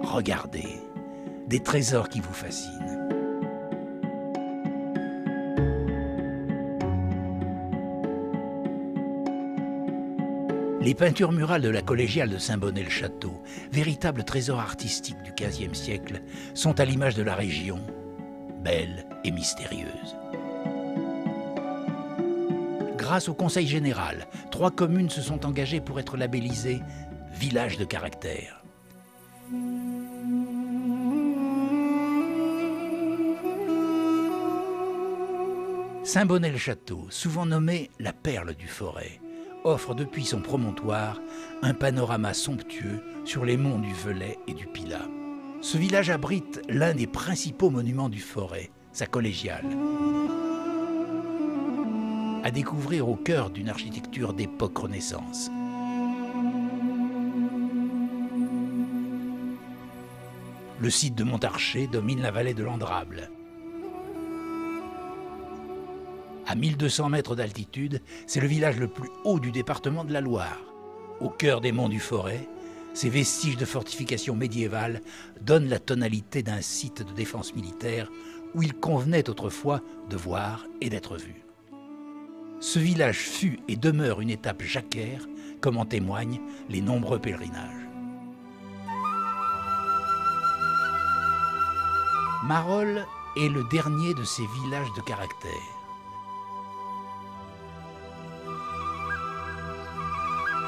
Regardez, des trésors qui vous fascinent. Les peintures murales de la collégiale de Saint-Bonnet-le-Château, véritable trésor artistique du XVe siècle, sont à l'image de la région, belle et mystérieuse. Grâce au Conseil général, 3 communes se sont engagées pour être labellisées « Village de caractère ». Saint-Bonnet-le-Château, souvent nommé la perle du Forez, offre depuis son promontoire un panorama somptueux sur les monts du Velay et du Pilat. Ce village abrite l'un des principaux monuments du Forez, sa collégiale. À découvrir au cœur d'une architecture d'époque Renaissance. Le site de Montarcher domine la vallée de l'Andrable. À 1200 mètres d'altitude, c'est le village le plus haut du département de la Loire. Au cœur des monts du Forez, ces vestiges de fortifications médiévales donnent la tonalité d'un site de défense militaire où il convenait autrefois de voir et d'être vu. Ce village fut et demeure une étape jacquère, comme en témoignent les nombreux pèlerinages. Marolles est le dernier de ces villages de caractère.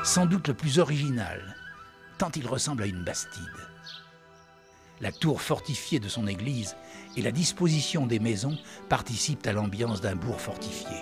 Sans doute le plus original, tant il ressemble à une bastide. La tour fortifiée de son église et la disposition des maisons participent à l'ambiance d'un bourg fortifié.